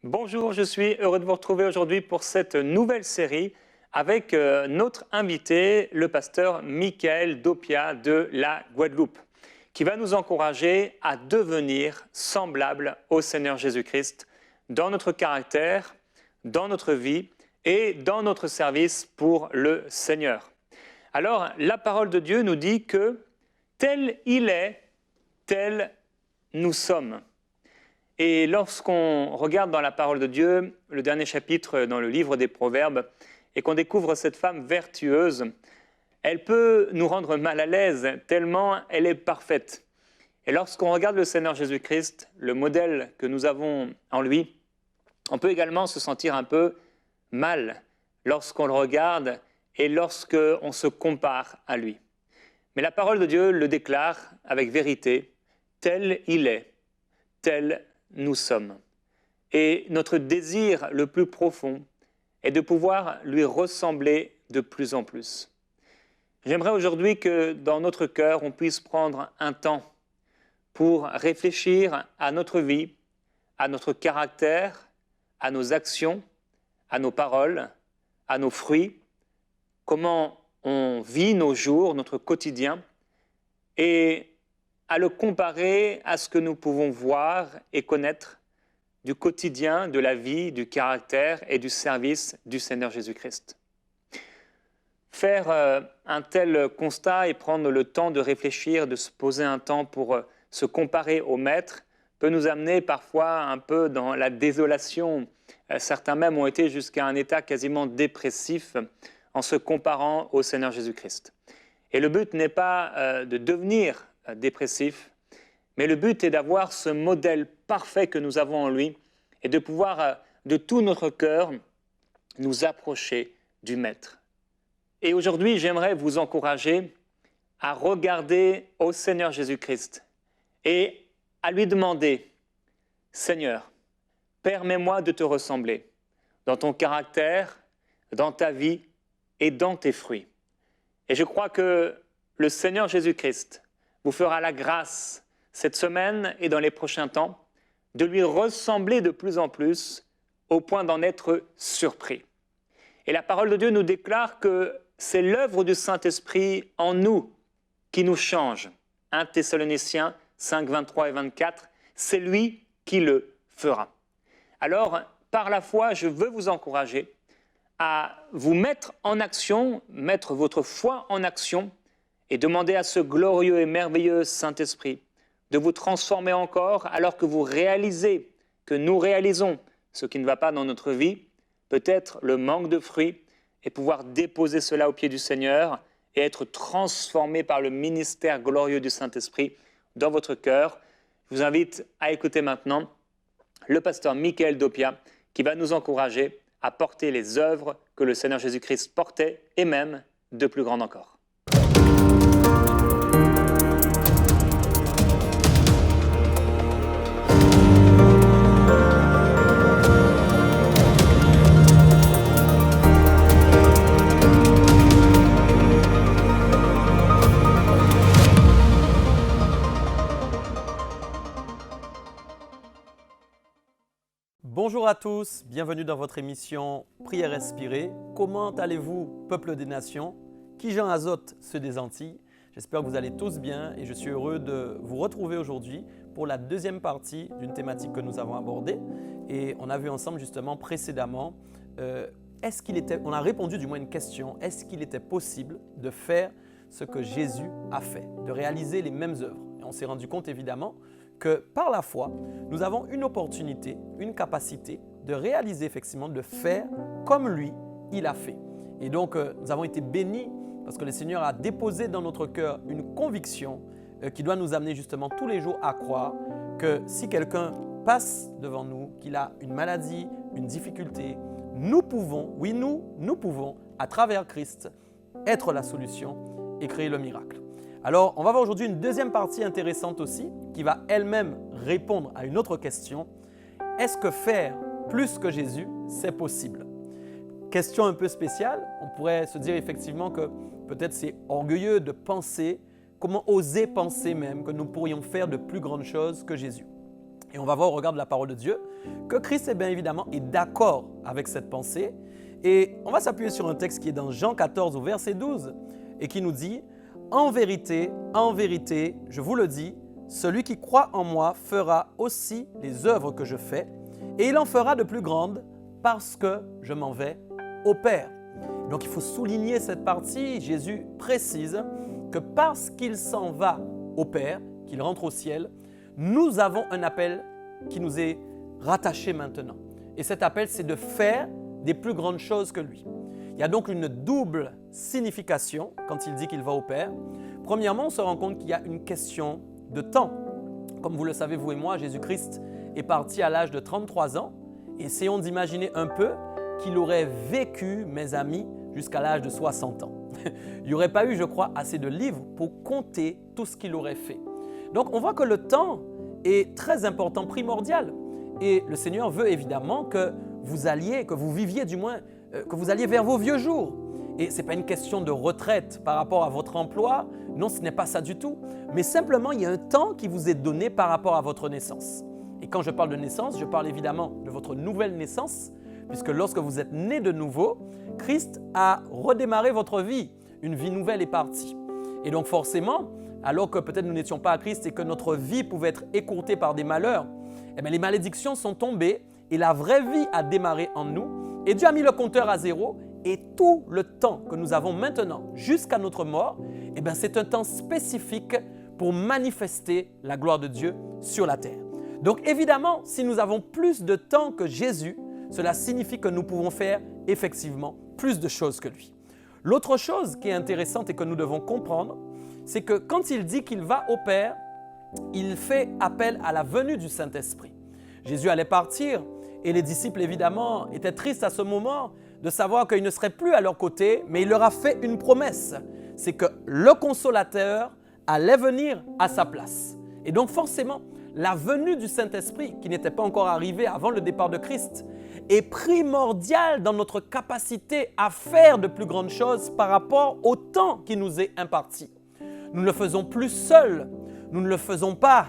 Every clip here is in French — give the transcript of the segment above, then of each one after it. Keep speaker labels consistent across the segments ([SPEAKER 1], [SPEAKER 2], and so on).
[SPEAKER 1] Bonjour, je suis heureux de vous retrouver aujourd'hui pour cette nouvelle série avec notre invité, le pasteur Michael Dopia de la Guadeloupe, qui va nous encourager à devenir semblables au Seigneur Jésus-Christ dans notre caractère, dans notre vie et dans notre service pour le Seigneur. Alors, la parole de Dieu nous dit que tel il est, tel nous sommes. Et lorsqu'on regarde dans la parole de Dieu, le dernier chapitre dans le livre des Proverbes, et qu'on découvre cette femme vertueuse, elle peut nous rendre mal à l'aise tellement elle est parfaite. Et lorsqu'on regarde le Seigneur Jésus-Christ, le modèle que nous avons en lui, on peut également se sentir un peu mal lorsqu'on le regarde et lorsqu'on se compare à lui. Mais la parole de Dieu le déclare avec vérité, tel il est, tel nous sommes. Et notre désir le plus profond est de pouvoir lui ressembler de plus en plus. J'aimerais aujourd'hui que dans notre cœur, on puisse prendre un temps pour réfléchir à notre vie, à notre caractère, à nos actions, à nos paroles, à nos fruits, comment on vit nos jours, notre quotidien, et à le comparer à ce que nous pouvons voir et connaître du quotidien, de la vie, du caractère et du service du Seigneur Jésus-Christ. Faire un tel constat et prendre le temps de réfléchir, de se poser un temps pour se comparer au Maître, peut nous amener parfois un peu dans la désolation. Certains même ont été jusqu'à un état quasiment dépressif en se comparant au Seigneur Jésus-Christ. Et le but n'est pas de devenir dépressif, mais le but est d'avoir ce modèle parfait que nous avons en lui et de pouvoir de tout notre cœur nous approcher du Maître. Et aujourd'hui, j'aimerais vous encourager à regarder au Seigneur Jésus-Christ et à lui demander, Seigneur, permets-moi de te ressembler dans ton caractère, dans ta vie et dans tes fruits. Et je crois que le Seigneur Jésus-Christ vous fera la grâce cette semaine et dans les prochains temps de lui ressembler de plus en plus au point d'en être surpris. Et la parole de Dieu nous déclare que c'est l'œuvre du Saint-Esprit en nous qui nous change. 1 Thessaloniciens 5, 23 et 24, c'est lui qui le fera. Alors, par la foi, je veux vous encourager à vous mettre en action, mettre votre foi en action et demander à ce glorieux et merveilleux Saint-Esprit de vous transformer encore alors que vous réalisez, que nous réalisons ce qui ne va pas dans notre vie, peut-être le manque de fruits, et pouvoir déposer cela aux pieds du Seigneur et être transformé par le ministère glorieux du Saint-Esprit dans votre cœur. Je vous invite à écouter maintenant le pasteur Michael Dopia qui va nous encourager à porter les œuvres que le Seigneur Jésus-Christ portait et même de plus grandes encore.
[SPEAKER 2] Bonjour à tous, bienvenue dans votre émission Prière Inspirée. Comment allez-vous, peuple des nations? Qui Jean Azote, ceux des Antilles? J'espère que vous allez tous bien et je suis heureux de vous retrouver aujourd'hui pour la deuxième partie d'une thématique que nous avons abordée. Et on a vu ensemble justement précédemment, on a répondu du moins une question, est-ce qu'il était possible de faire ce que Jésus a fait, de réaliser les mêmes œuvres? Et on s'est rendu compte évidemment que par la foi, nous avons une opportunité, une capacité de réaliser effectivement, de faire comme lui, il a fait. Et donc, nous avons été bénis parce que le Seigneur a déposé dans notre cœur une conviction qui doit nous amener justement tous les jours à croire que si quelqu'un passe devant nous, qu'il a une maladie, une difficulté, nous pouvons, oui nous pouvons, à travers Christ, être la solution et créer le miracle. Alors, on va voir aujourd'hui une deuxième partie intéressante aussi qui va elle-même répondre à une autre question. Est-ce que faire plus que Jésus, c'est possible? Question un peu spéciale. On pourrait se dire effectivement que peut-être c'est orgueilleux de penser, comment oser penser même que nous pourrions faire de plus grandes choses que Jésus. Et on va voir au regard de la parole de Dieu que Christ, bien évidemment, est d'accord avec cette pensée. Et on va s'appuyer sur un texte qui est dans Jean 14 au verset 12 et qui nous dit « en vérité, je vous le dis, celui qui croit en moi fera aussi les œuvres que je fais, et il en fera de plus grandes parce que je m'en vais au Père. » Donc il faut souligner cette partie. Jésus précise que parce qu'il s'en va au Père, qu'il rentre au ciel, nous avons un appel qui nous est rattaché maintenant. Et cet appel, c'est de faire des plus grandes choses que lui. Il y a donc une double signification quand il dit qu'il va au Père. Premièrement, on se rend compte qu'il y a une question de temps. Comme vous le savez, vous et moi, Jésus-Christ est parti à l'âge de 33 ans. Essayons d'imaginer un peu qu'il aurait vécu, mes amis, jusqu'à l'âge de 60 ans. Il n'y aurait pas eu, je crois, assez de livres pour compter tout ce qu'il aurait fait. Donc, on voit que le temps est très important, primordial. Et le Seigneur veut évidemment que vous alliez, que vous viviez du moins, que vous alliez vers vos vieux jours. Et ce n'est pas une question de retraite par rapport à votre emploi. Non, ce n'est pas ça du tout. Mais simplement, il y a un temps qui vous est donné par rapport à votre naissance. Et quand je parle de naissance, je parle évidemment de votre nouvelle naissance, puisque lorsque vous êtes né de nouveau, Christ a redémarré votre vie. Une vie nouvelle est partie. Et donc forcément, alors que peut-être nous n'étions pas à Christ et que notre vie pouvait être écourtée par des malheurs, eh bien, les malédictions sont tombées et la vraie vie a démarré en nous. Et Dieu a mis le compteur à zéro et tout le temps que nous avons maintenant jusqu'à notre mort, eh bien, c'est un temps spécifique pour manifester la gloire de Dieu sur la terre. Donc évidemment, si nous avons plus de temps que Jésus, cela signifie que nous pouvons faire effectivement plus de choses que lui. L'autre chose qui est intéressante et que nous devons comprendre, c'est que quand il dit qu'il va au Père, il fait appel à la venue du Saint-Esprit. Jésus allait partir et les disciples, évidemment, étaient tristes à ce moment de savoir qu'il ne serait plus à leur côté, mais il leur a fait une promesse, c'est que le Consolateur allait venir à sa place. Et donc forcément, la venue du Saint-Esprit, qui n'était pas encore arrivée avant le départ de Christ, est primordiale dans notre capacité à faire de plus grandes choses par rapport au temps qui nous est imparti. Nous ne le faisons plus seuls, nous ne le faisons pas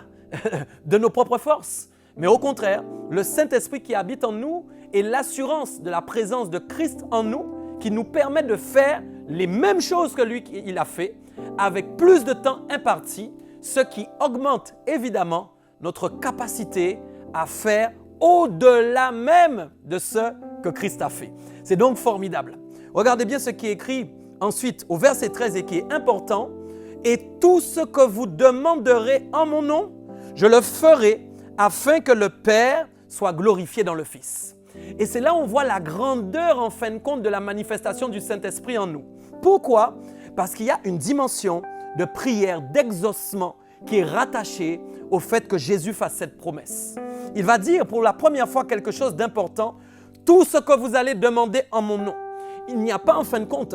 [SPEAKER 2] de nos propres forces, mais au contraire, le Saint-Esprit qui habite en nous est l'assurance de la présence de Christ en nous qui nous permet de faire les mêmes choses que lui il a fait avec plus de temps imparti, ce qui augmente évidemment notre capacité à faire au-delà même de ce que Christ a fait. C'est donc formidable. Regardez bien ce qui est écrit ensuite au verset 13 et qui est important. « Et tout ce que vous demanderez en mon nom, je le ferai afin que le Père soit glorifié dans le Fils. » Et c'est là où on voit la grandeur en fin de compte de la manifestation du Saint-Esprit en nous. Pourquoi? Parce qu'il y a une dimension de prière, d'exaucement qui est rattachée au fait que Jésus fasse cette promesse. Il va dire pour la première fois quelque chose d'important, « Tout ce que vous allez demander en mon nom. » Il n'y a pas en fin de compte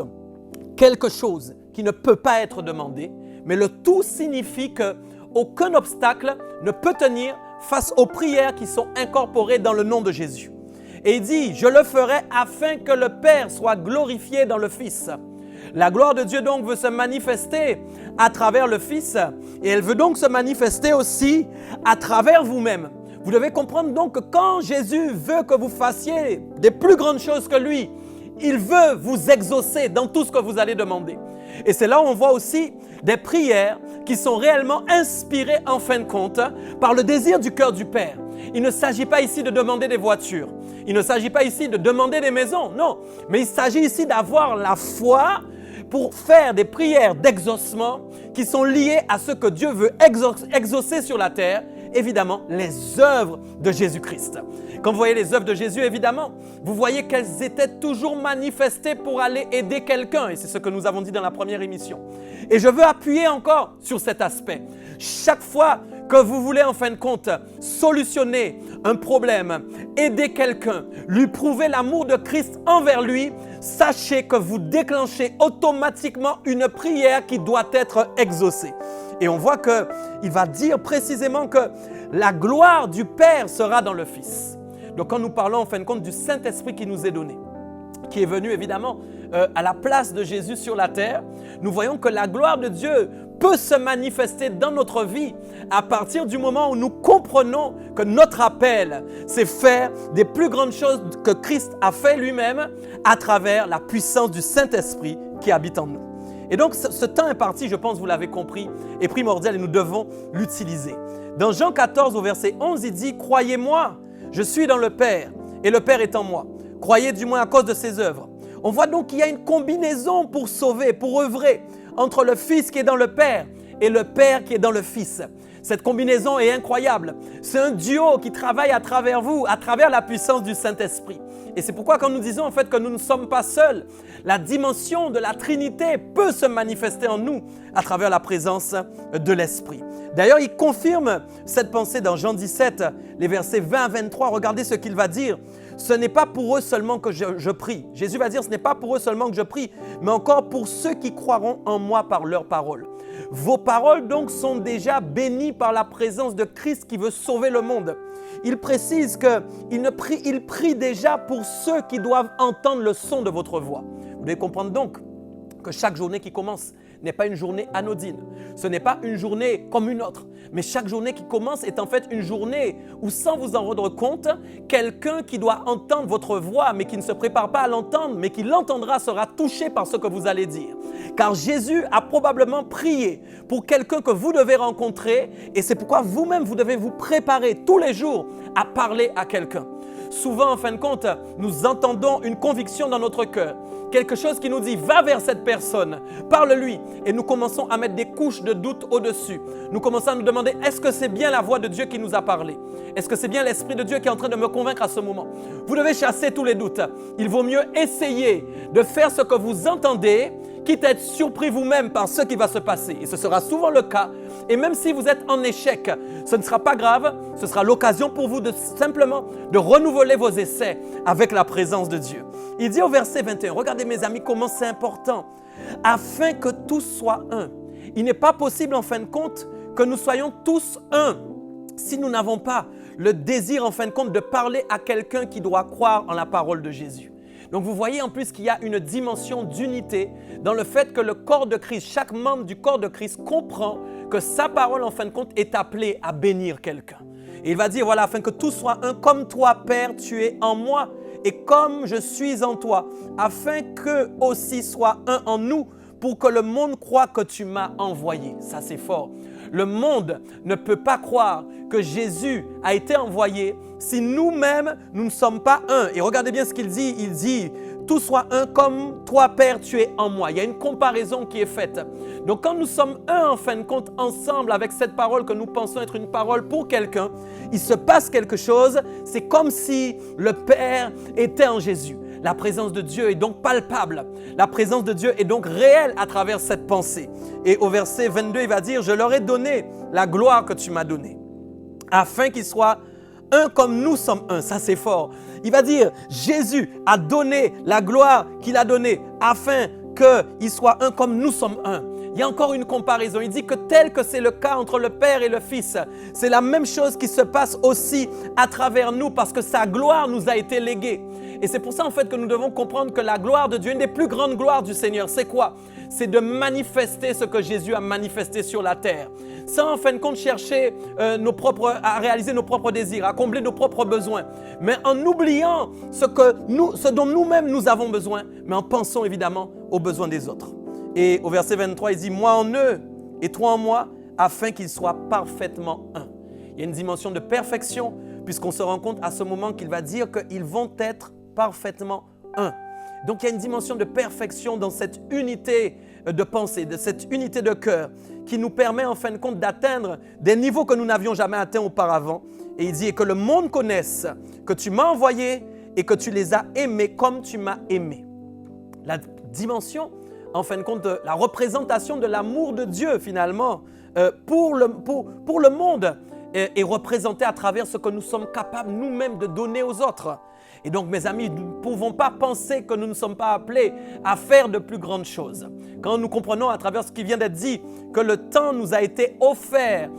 [SPEAKER 2] quelque chose qui ne peut pas être demandé, mais le tout signifie qu'aucun obstacle ne peut tenir face aux prières qui sont incorporées dans le nom de Jésus. Et il dit, je le ferai afin que le Père soit glorifié dans le Fils. La gloire de Dieu donc veut se manifester à travers le Fils et elle veut donc se manifester aussi à travers vous-même. Vous devez comprendre donc que quand Jésus veut que vous fassiez des plus grandes choses que lui, il veut vous exaucer dans tout ce que vous allez demander. Et c'est là où on voit aussi des prières qui sont réellement inspirées en fin de compte par le désir du cœur du Père. Il ne s'agit pas ici de demander des voitures. Il ne s'agit pas ici de demander des maisons, non. Mais il s'agit ici d'avoir la foi pour faire des prières d'exaucement qui sont liées à ce que Dieu veut exaucer sur la terre, évidemment, les œuvres de Jésus-Christ. Quand vous voyez les œuvres de Jésus, évidemment, vous voyez qu'elles étaient toujours manifestées pour aller aider quelqu'un. Et c'est ce que nous avons dit dans la première émission. Et je veux appuyer encore sur cet aspect. Chaque fois que vous voulez, en fin de compte, solutionner un problème, aider quelqu'un, lui prouver l'amour de Christ envers lui, sachez que vous déclenchez automatiquement une prière qui doit être exaucée. Et on voit qu'il va dire précisément que la gloire du Père sera dans le Fils. Donc quand nous parlons en fin de compte du Saint-Esprit qui nous est donné, qui est venu évidemment à la place de Jésus sur la terre, nous voyons que la gloire de Dieu peut se manifester dans notre vie à partir du moment où nous comprenons que notre appel, c'est faire des plus grandes choses que Christ a fait lui-même à travers la puissance du Saint-Esprit qui habite en nous. Et donc, ce temps imparti, je pense, vous l'avez compris, est primordial et nous devons l'utiliser. Dans Jean 14, au verset 11, il dit « Croyez-moi, je suis dans le Père et le Père est en moi. Croyez du moins à cause de ses œuvres. » On voit donc qu'il y a une combinaison pour sauver, pour œuvrer entre le Fils qui est dans le Père et le Père qui est dans le Fils. Cette combinaison est incroyable. C'est un duo qui travaille à travers vous, à travers la puissance du Saint-Esprit. Et c'est pourquoi quand nous disons en fait que nous ne sommes pas seuls, la dimension de la Trinité peut se manifester en nous à travers la présence de l'Esprit. D'ailleurs, il confirme cette pensée dans Jean 17, les versets 20 à 23. Regardez ce qu'il va dire. Ce n'est pas pour eux seulement que je prie. Jésus va dire, ce n'est pas pour eux seulement que je prie, mais encore pour ceux qui croiront en moi par leurs paroles. Vos paroles donc sont déjà bénies par la présence de Christ qui veut sauver le monde. Il précise qu'il prie déjà pour ceux qui doivent entendre le son de votre voix. Vous devez comprendre donc que chaque journée qui commence n'est pas une journée anodine. Ce n'est pas une journée comme une autre. Mais chaque journée qui commence est en fait une journée où, sans vous en rendre compte, quelqu'un qui doit entendre votre voix, mais qui ne se prépare pas à l'entendre, mais qui l'entendra, sera touché par ce que vous allez dire. Car Jésus a probablement prié pour quelqu'un que vous devez rencontrer, et c'est pourquoi vous-même, vous devez vous préparer tous les jours à parler à quelqu'un. Souvent, en fin de compte, nous entendons une conviction dans notre cœur. Quelque chose qui nous dit, va vers cette personne, parle-lui. Et nous commençons à mettre des couches de doute au-dessus. Nous commençons à nous demander, est-ce que c'est bien la voix de Dieu qui nous a parlé? Est-ce que c'est bien l'Esprit de Dieu qui est en train de me convaincre à ce moment? Vous devez chasser tous les doutes. Il vaut mieux essayer de faire ce que vous entendez, quitte à être surpris vous-même par ce qui va se passer. Et ce sera souvent le cas. Et même si vous êtes en échec, ce ne sera pas grave. Ce sera l'occasion pour vous de simplement de renouveler vos essais avec la présence de Dieu. Il dit au verset 21, regardez mes amis comment c'est important. Afin que tous soient un. Il n'est pas possible en fin de compte que nous soyons tous un si nous n'avons pas le désir en fin de compte de parler à quelqu'un qui doit croire en la parole de Jésus. Donc vous voyez en plus qu'il y a une dimension d'unité dans le fait que le corps de Christ, chaque membre du corps de Christ comprend que sa parole en fin de compte est appelée à bénir quelqu'un. Et il va dire voilà, afin que tous soient un comme toi Père, tu es en moi et comme je suis en toi, afin qu'eux aussi soient un en nous pour que le monde croie que tu m'as envoyé. Ça c'est fort. Le monde ne peut pas croire que Jésus a été envoyé si nous-mêmes, nous ne sommes pas un. Et regardez bien ce qu'il dit. Il dit, tout soit un comme toi, Père, tu es en moi. Il y a une comparaison qui est faite. Donc quand nous sommes un, en fin de compte, ensemble avec cette parole que nous pensons être une parole pour quelqu'un, il se passe quelque chose. C'est comme si le Père était en Jésus. La présence de Dieu est donc palpable. La présence de Dieu est donc réelle à travers cette pensée. Et au verset 22, il va dire, je leur ai donné la gloire que tu m'as donnée, afin qu'ils soient un comme nous sommes un. Ça, c'est fort. Il va dire, Jésus a donné la gloire qu'il a donnée, afin qu'ils soient un comme nous sommes un. Il y a encore une comparaison. Il dit que tel que c'est le cas entre le Père et le Fils, c'est la même chose qui se passe aussi à travers nous parce que sa gloire nous a été léguée. Et c'est pour ça en fait que nous devons comprendre que la gloire de Dieu, une des plus grandes gloires du Seigneur, c'est quoi? C'est de manifester ce que Jésus a manifesté sur la terre. Sans en fin de compte chercher à réaliser nos propres désirs, à combler nos propres besoins, mais en oubliant ce dont nous-mêmes nous avons besoin, mais en pensant évidemment aux besoins des autres. Et au verset 23, il dit « Moi en eux et toi en moi, afin qu'ils soient parfaitement un. » Il y a une dimension de perfection, puisqu'on se rend compte à ce moment qu'il va dire qu'ils vont être parfaitement un. Donc il y a une dimension de perfection dans cette unité de pensée, de cette unité de cœur, qui nous permet en fin de compte d'atteindre des niveaux que nous n'avions jamais atteints auparavant. Et il dit « Et que le monde connaisse que tu m'as envoyé et que tu les as aimés comme tu m'as aimé. » La dimension en fin de compte, la représentation de l'amour de Dieu, finalement, pour le monde est représentée à travers ce que nous sommes capables nous-mêmes de donner aux autres. Et donc, mes amis, nous ne pouvons pas penser que nous ne sommes pas appelés à faire de plus grandes choses. Quand nous comprenons à travers ce qui vient d'être dit, que le temps nous a été offert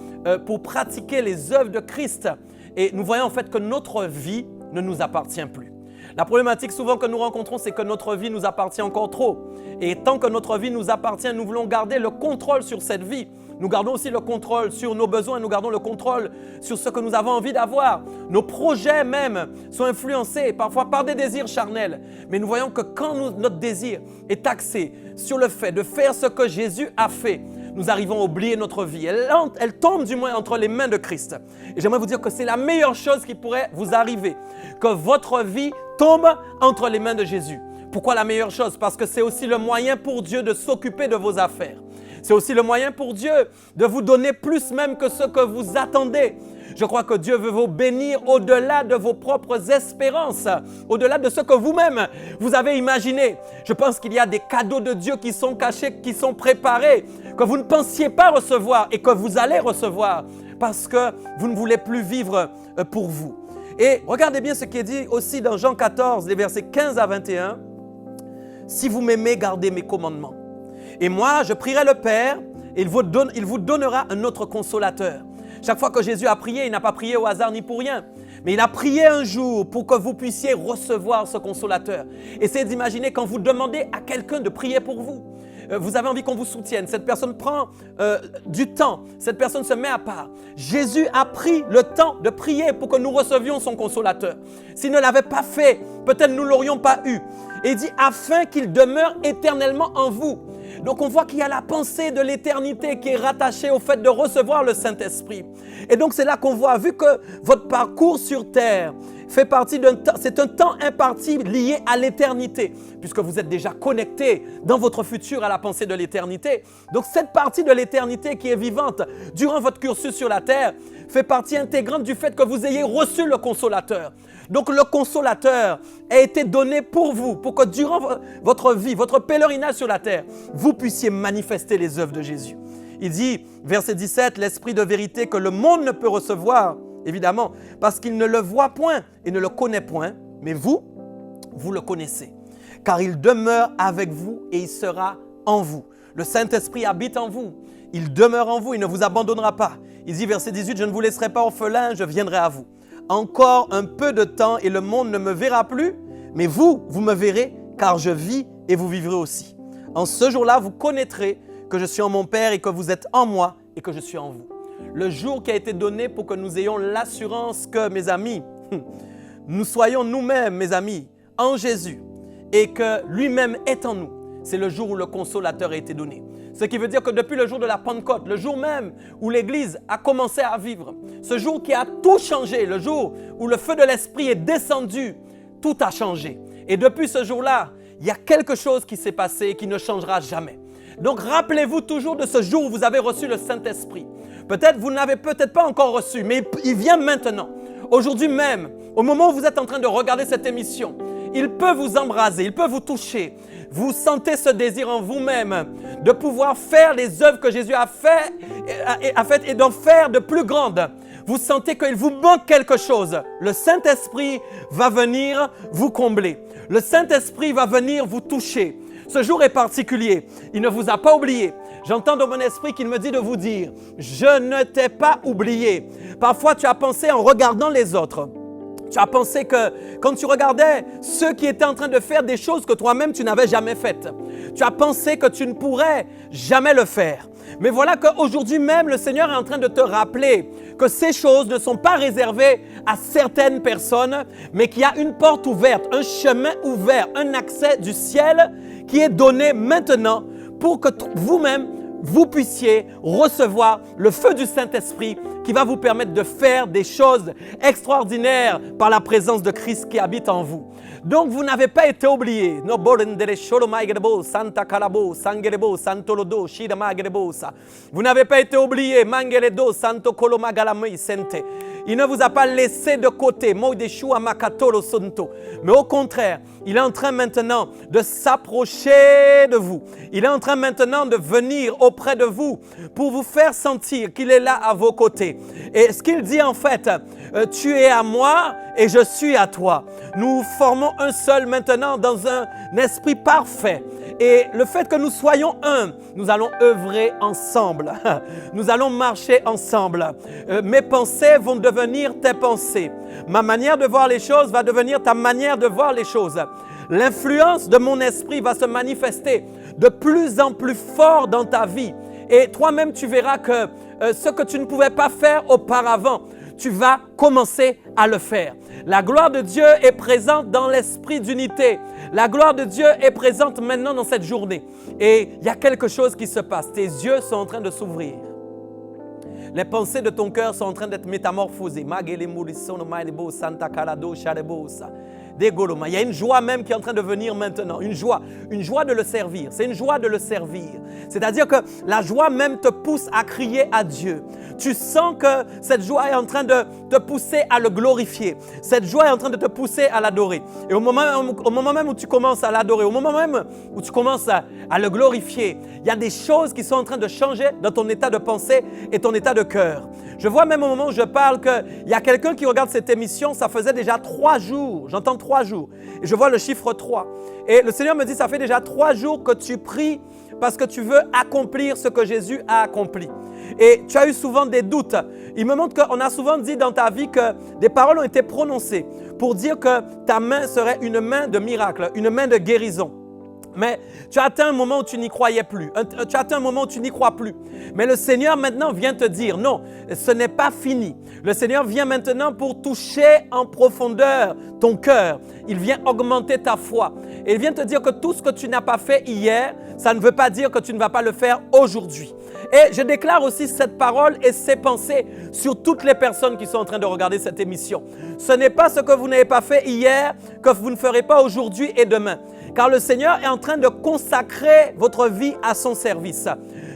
[SPEAKER 2] pour pratiquer les œuvres de Christ, et nous voyons en fait que notre vie ne nous appartient plus. La problématique souvent que nous rencontrons, c'est que notre vie nous appartient encore trop. Et tant que notre vie nous appartient, nous voulons garder le contrôle sur cette vie. Nous gardons aussi le contrôle sur nos besoins, nous gardons le contrôle sur ce que nous avons envie d'avoir. Nos projets même sont influencés parfois par des désirs charnels. Mais nous voyons que quand notre désir est axé sur le fait de faire ce que Jésus a fait, nous arrivons à oublier notre vie. Elle tombe du moins entre les mains de Christ. Et j'aimerais vous dire que c'est la meilleure chose qui pourrait vous arriver, que votre vie tombe entre les mains de Jésus. Pourquoi la meilleure chose? Parce que c'est aussi le moyen pour Dieu de s'occuper de vos affaires. C'est aussi le moyen pour Dieu de vous donner plus même que ce que vous attendez. Je crois que Dieu veut vous bénir au-delà de vos propres espérances, au-delà de ce que vous-même vous avez imaginé. Je pense qu'il y a des cadeaux de Dieu qui sont cachés, qui sont préparés, que vous ne pensiez pas recevoir et que vous allez recevoir parce que vous ne voulez plus vivre pour vous. Et regardez bien ce qui est dit aussi dans Jean 14, les versets 15 à 21. « Si vous m'aimez, gardez mes commandements. Et moi, je prierai le Père et il vous donnera un autre consolateur. » Chaque fois que Jésus a prié, il n'a pas prié au hasard ni pour rien. Mais il a prié un jour pour que vous puissiez recevoir ce consolateur. Essayez d'imaginer quand vous demandez à quelqu'un de prier pour vous. Vous avez envie qu'on vous soutienne. Cette personne prend du temps. Cette personne se met à part. Jésus a pris le temps de prier pour que nous recevions son consolateur. S'il ne l'avait pas fait, peut-être nous ne l'aurions pas eu. Et il dit afin qu'il demeure éternellement en vous. Donc on voit qu'il y a la pensée de l'éternité qui est rattachée au fait de recevoir le Saint-Esprit. Et donc c'est là qu'on voit, vu que votre parcours sur terre fait partie d'un temps, c'est un temps imparti lié à l'éternité, puisque vous êtes déjà connecté dans votre futur à la pensée de l'éternité. Donc cette partie de l'éternité qui est vivante durant votre cursus sur la terre fait partie intégrante du fait que vous ayez reçu le consolateur. Donc le consolateur a été donné pour vous, pour que durant votre vie, votre pèlerinage sur la terre, vous puissiez manifester les œuvres de Jésus. Il dit, verset 17, « L'esprit de vérité que le monde ne peut recevoir, évidemment, parce qu'il ne le voit point et ne le connaît point, mais vous, vous le connaissez, car il demeure avec vous et il sera en vous. Le Saint-Esprit habite en vous, il demeure en vous, il ne vous abandonnera pas. » Il dit, verset 18, « Je ne vous laisserai pas orphelin, je viendrai à vous. Encore un peu de temps et le monde ne me verra plus, mais vous, vous me verrez, car je vis et vous vivrez aussi. En ce jour-là, vous connaîtrez que je suis en mon Père et que vous êtes en moi et que je suis en vous. » Le jour qui a été donné pour que nous ayons l'assurance que, mes amis, nous soyons nous-mêmes, mes amis, en Jésus et que lui-même est en nous, c'est le jour où le consolateur a été donné. Ce qui veut dire que depuis le jour de la Pentecôte, le jour même où l'Église a commencé à vivre, ce jour qui a tout changé, le jour où le feu de l'Esprit est descendu, tout a changé. Et depuis ce jour-là, il y a quelque chose qui s'est passé et qui ne changera jamais. Donc rappelez-vous toujours de ce jour où vous avez reçu le Saint-Esprit. Peut-être vous ne l'avez peut-être pas encore reçu, mais il vient maintenant. Aujourd'hui même, au moment où vous êtes en train de regarder cette émission, il peut vous embraser, il peut vous toucher. Vous sentez ce désir en vous-même de pouvoir faire les œuvres que Jésus a faites et d'en faire de plus grandes. Vous sentez qu'il vous manque quelque chose. Le Saint-Esprit va venir vous combler. Le Saint-Esprit va venir vous toucher. Ce jour est particulier. Il ne vous a pas oublié. J'entends dans mon esprit qu'il me dit de vous dire « Je ne t'ai pas oublié ». Parfois, tu as pensé en regardant les autres. Tu as pensé que quand tu regardais ceux qui étaient en train de faire des choses que toi-même tu n'avais jamais faites, tu as pensé que tu ne pourrais jamais le faire. Mais voilà qu'aujourd'hui même, le Seigneur est en train de te rappeler que ces choses ne sont pas réservées à certaines personnes, mais qu'il y a une porte ouverte, un chemin ouvert, un accès du ciel qui est donné maintenant pour que vous-même, vous puissiez recevoir le feu du Saint-Esprit qui va vous permettre de faire des choses extraordinaires par la présence de Christ qui habite en vous. Donc, vous n'avez pas été oubliés. Vous n'avez pas été oubliés. Il ne vous a pas laissé de côté. Mais au contraire, il est en train maintenant de s'approcher de vous. Il est en train maintenant de venir auprès de vous pour vous faire sentir qu'il est là à vos côtés. Et ce qu'il dit en fait, tu es à moi et je suis à toi. Nous formons un seul maintenant dans un esprit parfait. Et le fait que nous soyons un, nous allons œuvrer ensemble. Nous allons marcher ensemble. Mes pensées vont devenir tes pensées. Ma manière de voir les choses va devenir ta manière de voir les choses. L'influence de mon esprit va se manifester de plus en plus fort dans ta vie. Et toi-même, tu verras que ce que tu ne pouvais pas faire auparavant, tu vas commencer à le faire. La gloire de Dieu est présente dans l'esprit d'unité. La gloire de Dieu est présente maintenant dans cette journée. Et il y a quelque chose qui se passe. Tes yeux sont en train de s'ouvrir. Les pensées de ton cœur sont en train d'être métamorphosées. Il y a une joie même qui est en train de venir maintenant. Une joie de le servir. C'est une joie de le servir. C'est-à-dire que la joie même te pousse à crier à Dieu. Tu sens que cette joie est en train de te pousser à le glorifier. Cette joie est en train de te pousser à l'adorer. Et au moment même où tu commences à l'adorer, au moment même où tu commences à le glorifier, il y a des choses qui sont en train de changer dans ton état de pensée et ton état de cœur. Je vois même au moment où je parle qu'il y a quelqu'un qui regarde cette émission, ça faisait déjà 3 jours. J'entends 3 jours. Et je vois le chiffre 3. Et le Seigneur me dit, ça fait déjà 3 jours que tu pries parce que tu veux accomplir ce que Jésus a accompli. Et tu as eu souvent des doutes. Il me montre qu'on a souvent dit dans ta vie que des paroles ont été prononcées pour dire que ta main serait une main de miracle, une main de guérison. Mais tu as atteint un moment où tu n'y croyais plus. Tu as atteint un moment où tu n'y crois plus. Mais le Seigneur maintenant vient te dire, non, ce n'est pas fini. Le Seigneur vient maintenant pour toucher en profondeur ton cœur. Il vient augmenter ta foi. Et il vient te dire que tout ce que tu n'as pas fait hier, ça ne veut pas dire que tu ne vas pas le faire aujourd'hui. Et je déclare aussi cette parole et ces pensées sur toutes les personnes qui sont en train de regarder cette émission. Ce n'est pas ce que vous n'avez pas fait hier que vous ne ferez pas aujourd'hui et demain. Car le Seigneur est en train de consacrer votre vie à son service.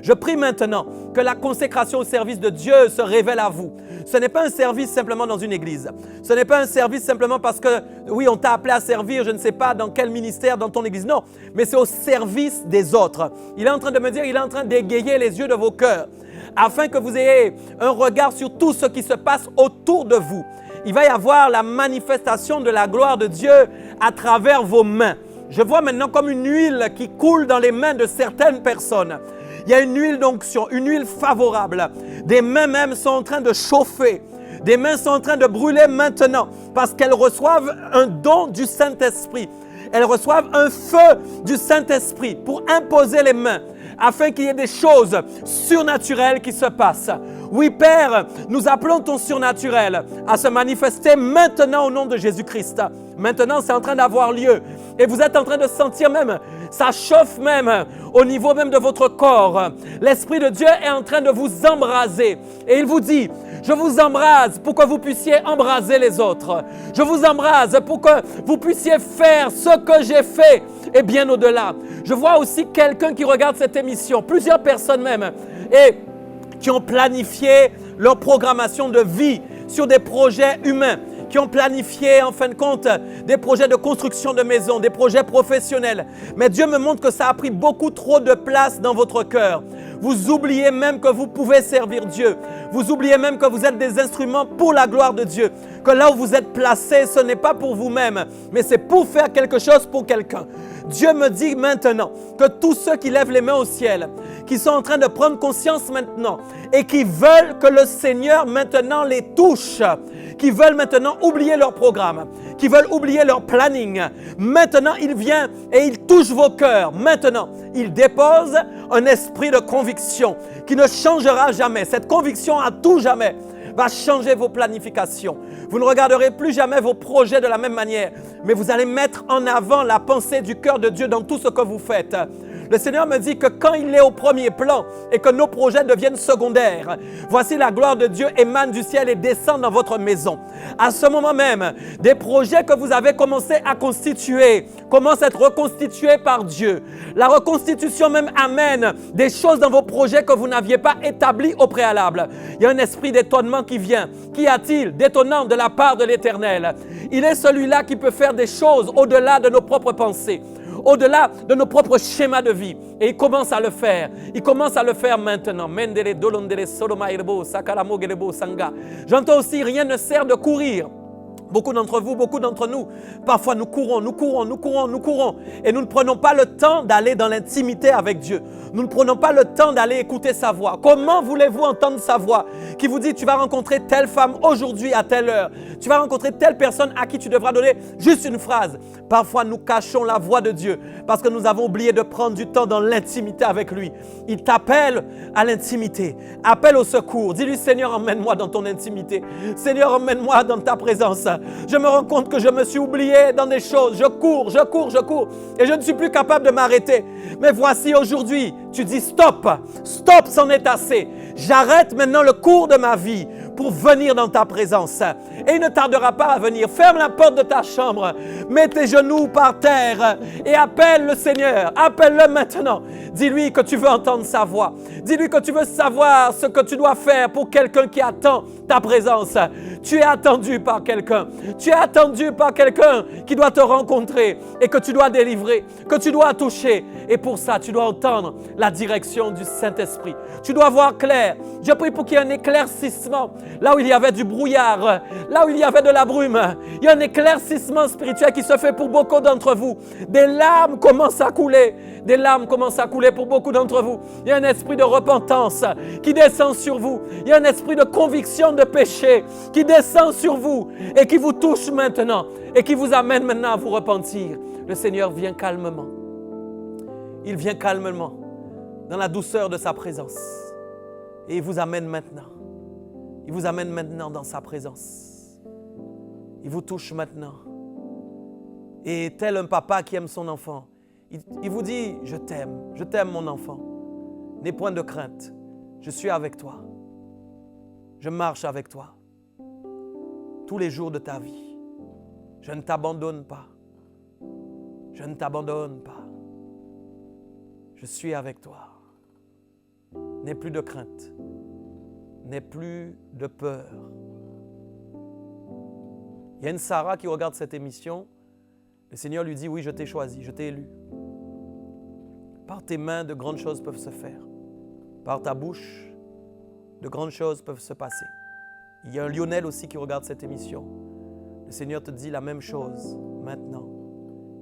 [SPEAKER 2] Je prie maintenant que la consécration au service de Dieu se révèle à vous. Ce n'est pas un service simplement dans une église. Ce n'est pas un service simplement parce que, oui, on t'a appelé à servir, je ne sais pas dans quel ministère, dans ton église. Non, mais c'est au service des autres. Il est en train de me dire, il est en train d'égayer les yeux de vos cœurs afin que vous ayez un regard sur tout ce qui se passe autour de vous. Il va y avoir la manifestation de la gloire de Dieu à travers vos mains. Je vois maintenant comme une huile qui coule dans les mains de certaines personnes. Il y a une huile d'onction, une huile favorable. Des mains même sont en train de chauffer. Des mains sont en train de brûler maintenant parce qu'elles reçoivent un don du Saint-Esprit. Elles reçoivent un feu du Saint-Esprit pour imposer les mains afin qu'il y ait des choses surnaturelles qui se passent. Oui, Père, nous appelons ton surnaturel à se manifester maintenant au nom de Jésus-Christ. Maintenant, c'est en train d'avoir lieu. Et vous êtes en train de sentir même, ça chauffe même au niveau même de votre corps. L'Esprit de Dieu est en train de vous embraser. Et il vous dit, je vous embrase pour que vous puissiez embraser les autres. Je vous embrase pour que vous puissiez faire ce que j'ai fait et bien au-delà. Je vois aussi quelqu'un qui regarde cette émission, plusieurs personnes même, et qui ont planifié leur programmation de vie sur des projets humains, qui ont planifié en fin de compte des projets de construction de maisons, des projets professionnels. Mais Dieu me montre que ça a pris beaucoup trop de place dans votre cœur. Vous oubliez même que vous pouvez servir Dieu. Vous oubliez même que vous êtes des instruments pour la gloire de Dieu. Que là où vous êtes placés, ce n'est pas pour vous-même, mais c'est pour faire quelque chose pour quelqu'un. Dieu me dit maintenant que tous ceux qui lèvent les mains au ciel, qui sont en train de prendre conscience maintenant et qui veulent que le Seigneur maintenant les touche, qui veulent maintenant oublier leur programme, qui veulent oublier leur planning, maintenant il vient et il touche vos cœurs. Maintenant, il dépose un esprit de conviction qui ne changera jamais. Cette conviction à tout jamais va changer vos planifications. Vous ne regarderez plus jamais vos projets de la même manière, mais vous allez mettre en avant la pensée du cœur de Dieu dans tout ce que vous faites. Le Seigneur me dit que quand il est au premier plan et que nos projets deviennent secondaires, voici la gloire de Dieu émane du ciel et descend dans votre maison. À ce moment même, des projets que vous avez commencé à constituer commencent à être reconstitués par Dieu. La reconstitution même amène des choses dans vos projets que vous n'aviez pas établies au préalable. Il y a un esprit d'étonnement qui vient. Qu'y a-t-il d'étonnant de la part de l'Éternel? Il est celui-là qui peut faire des choses au-delà de nos propres pensées, au-delà de nos propres schémas de vie. Et il commence à le faire. Il commence à le faire maintenant. J'entends aussi, rien ne sert de courir Beaucoup d'entre vous, beaucoup d'entre nous, parfois nous courons et nous ne prenons pas le temps d'aller dans l'intimité avec Dieu. Nous ne prenons pas le temps d'aller écouter sa voix. Comment voulez-vous entendre sa voix qui vous dit tu vas rencontrer telle femme aujourd'hui à telle heure, tu vas rencontrer telle personne à qui tu devras donner juste une phrase. Parfois nous cachons la voix de Dieu parce que nous avons oublié de prendre du temps dans l'intimité avec lui. Il t'appelle à l'intimité, appelle au secours. Dis-lui Seigneur, emmène-moi dans ton intimité. Seigneur, emmène-moi dans ta présence. Je me rends compte que je me suis oublié dans des choses. Je cours et je ne suis plus capable de m'arrêter. Mais voici aujourd'hui, tu dis stop, c'en est assez. J'arrête maintenant le cours de ma vie pour venir dans ta présence. Et il ne tardera pas à venir. Ferme la porte de ta chambre, mets tes genoux par terre et appelle le Seigneur. Appelle-le maintenant. Dis-lui que tu veux entendre sa voix. Dis-lui que tu veux savoir ce que tu dois faire pour quelqu'un qui attend ta présence. Tu es attendu par quelqu'un. Tu es attendu par quelqu'un qui doit te rencontrer et que tu dois délivrer, que tu dois toucher. Et pour ça, tu dois entendre la direction du Saint-Esprit. Tu dois voir clair. Je prie pour qu'il y ait un éclaircissement. Là où il y avait du brouillard, là où il y avait de la brume, il y a un éclaircissement spirituel qui se fait pour beaucoup d'entre vous. Des larmes commencent à couler. Des larmes commencent à couler pour beaucoup d'entre vous. Il y a un esprit de repentance qui descend sur vous. Il y a un esprit de conviction de péché qui descend sur vous et qui vous touche maintenant et qui vous amène maintenant à vous repentir. Le Seigneur vient calmement. Il vient calmement dans la douceur de sa présence et il vous amène maintenant. Il vous amène maintenant dans sa présence. Il vous touche maintenant. Et tel un papa qui aime son enfant, il vous dit, je t'aime mon enfant. N'aie point de crainte, je suis avec toi. Je marche avec toi tous les jours de ta vie. Je ne t'abandonne pas. Je ne t'abandonne pas. Je suis avec toi. N'aie plus de crainte. N'aie plus de peur. Il y a une Sarah qui regarde cette émission. Le Seigneur lui dit, oui, je t'ai choisi, je t'ai élu. Par tes mains, de grandes choses peuvent se faire. Par ta bouche, de grandes choses peuvent se passer. Il y a un Lionel aussi qui regarde cette émission. Le Seigneur te dit la même chose maintenant.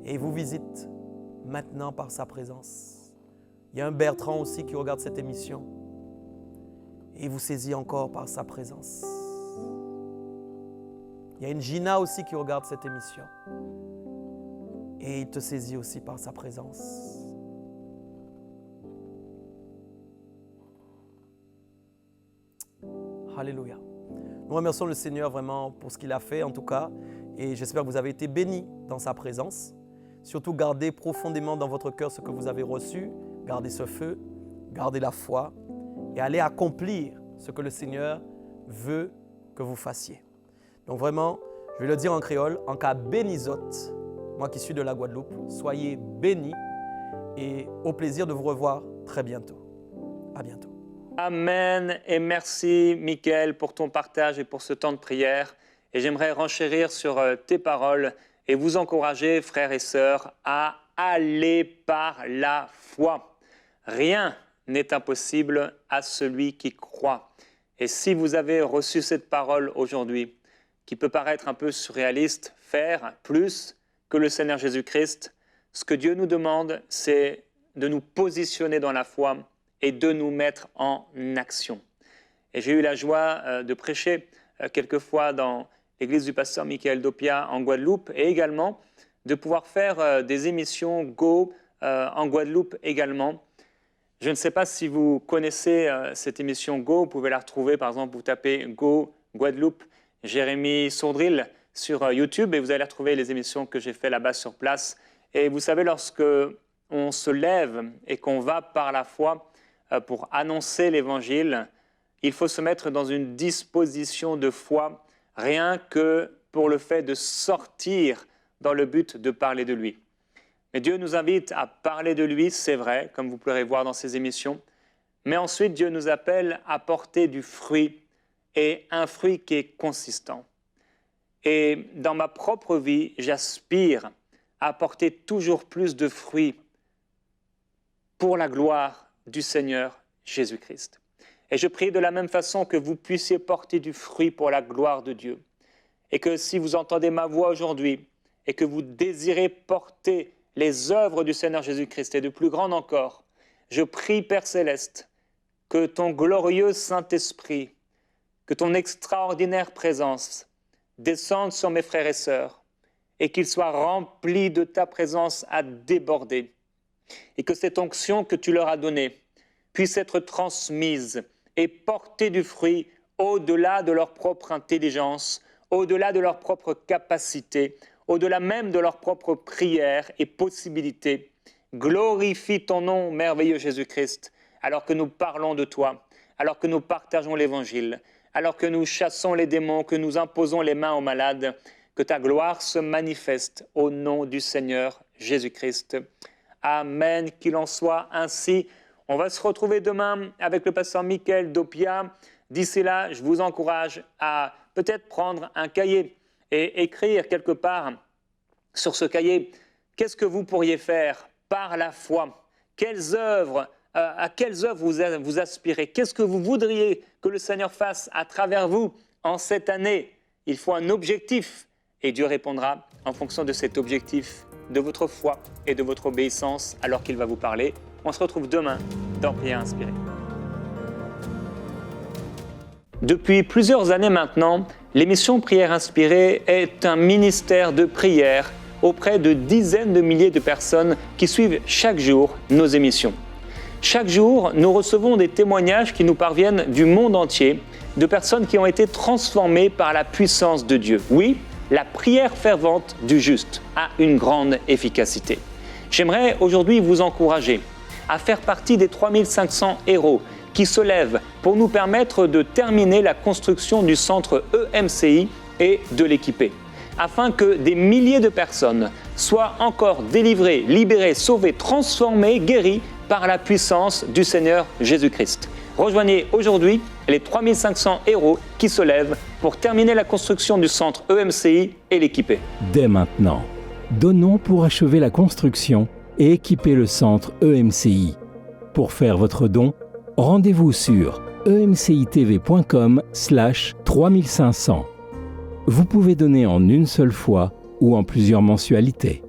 [SPEAKER 2] Et il vous visite maintenant par sa présence. Il y a un Bertrand aussi qui regarde cette émission. Et il vous saisit encore par sa présence. Il y a une Gina aussi qui regarde cette émission. Et il te saisit aussi par sa présence. Alléluia. Nous remercions le Seigneur vraiment pour ce qu'il a fait en tout cas. Et j'espère que vous avez été bénis dans sa présence. Surtout gardez profondément dans votre cœur ce que vous avez reçu. Gardez ce feu, gardez la foi et allez accomplir ce que le Seigneur veut que vous fassiez. Donc vraiment, je vais le dire en créole, en cas bénisot, moi qui suis de la Guadeloupe, soyez bénis et au plaisir de vous revoir très bientôt. À bientôt.
[SPEAKER 1] Amen et merci Michael pour ton partage et pour ce temps de prière. Et j'aimerais renchérir sur tes paroles et vous encourager, frères et sœurs, à aller par la foi. Rien n'est impossible à celui qui croit. Et si vous avez reçu cette parole aujourd'hui, qui peut paraître un peu surréaliste, faire plus que le Seigneur Jésus-Christ, ce que Dieu nous demande, c'est de nous positionner dans la foi et de nous mettre en action. Et j'ai eu la joie de prêcher quelquefois dans l'église du pasteur Michael Dopia en Guadeloupe et également de pouvoir faire des émissions Go en Guadeloupe également. Je ne sais pas si vous connaissez cette émission Go, vous pouvez la retrouver par exemple, vous tapez Go Guadeloupe, Jérémy Sourdril sur YouTube et vous allez retrouver les émissions que j'ai fait là-bas sur place. Et vous savez, lorsque on se lève et qu'on va par la foi pour annoncer l'évangile, il faut se mettre dans une disposition de foi, rien que pour le fait de sortir dans le but de parler de lui. Mais Dieu nous invite à parler de lui, c'est vrai, comme vous pourrez voir dans ces émissions. Mais ensuite, Dieu nous appelle à porter du fruit, et un fruit qui est consistant. Et dans ma propre vie, j'aspire à porter toujours plus de fruits pour la gloire du Seigneur Jésus-Christ. Et je prie de la même façon que vous puissiez porter du fruit pour la gloire de Dieu. Et que si vous entendez ma voix aujourd'hui et que vous désirez porter les œuvres du Seigneur Jésus-Christ et de plus grandes encore, je prie, Père Céleste, que ton glorieux Saint-Esprit, que ton extraordinaire présence descende sur mes frères et sœurs et qu'ils soient remplis de ta présence à déborder et que cette onction que tu leur as donnée puisse être transmise et porter du fruit au-delà de leur propre intelligence, au-delà de leur propre capacité, au-delà même de leur propre prière et possibilité. Glorifie ton nom, merveilleux Jésus-Christ, alors que nous parlons de toi, alors que nous partageons l'Évangile, alors que nous chassons les démons, que nous imposons les mains aux malades, que ta gloire se manifeste au nom du Seigneur Jésus-Christ. Amen, qu'il en soit ainsi. On va se retrouver demain avec le pasteur Michael Dopia. D'ici là, je vous encourage à peut-être prendre un cahier et écrire quelque part sur ce cahier, qu'est-ce que vous pourriez faire par la foi? Quelles œuvres, à quelles œuvres vous aspirez? Qu'est-ce que vous voudriez que le Seigneur fasse à travers vous en cette année? Il faut un objectif et Dieu répondra en fonction de cet objectif, de votre foi et de votre obéissance alors qu'il va vous parler. On se retrouve demain dans Prière Inspirée. Depuis plusieurs années maintenant, l'émission Prière Inspirée est un ministère de prière auprès de dizaines de milliers de personnes qui suivent chaque jour nos émissions. Chaque jour, nous recevons des témoignages qui nous parviennent du monde entier, de personnes qui ont été transformées par la puissance de Dieu. Oui, la prière fervente du juste a une grande efficacité. J'aimerais aujourd'hui vous encourager à faire partie des 3500 héros qui se lèvent pour nous permettre de terminer la construction du centre EMCI et de l'équiper, afin que des milliers de personnes soient encore délivrées, libérées, sauvées, transformées, guéries par la puissance du Seigneur Jésus-Christ. Rejoignez aujourd'hui les 3500 héros qui se lèvent pour terminer la construction du centre EMCI et l'équiper.
[SPEAKER 3] Dès maintenant, donnons pour achever la construction et équiper le centre EMCI. Pour faire votre don, rendez-vous sur emcitv.com/3500. Vous pouvez donner en une seule fois ou en plusieurs mensualités.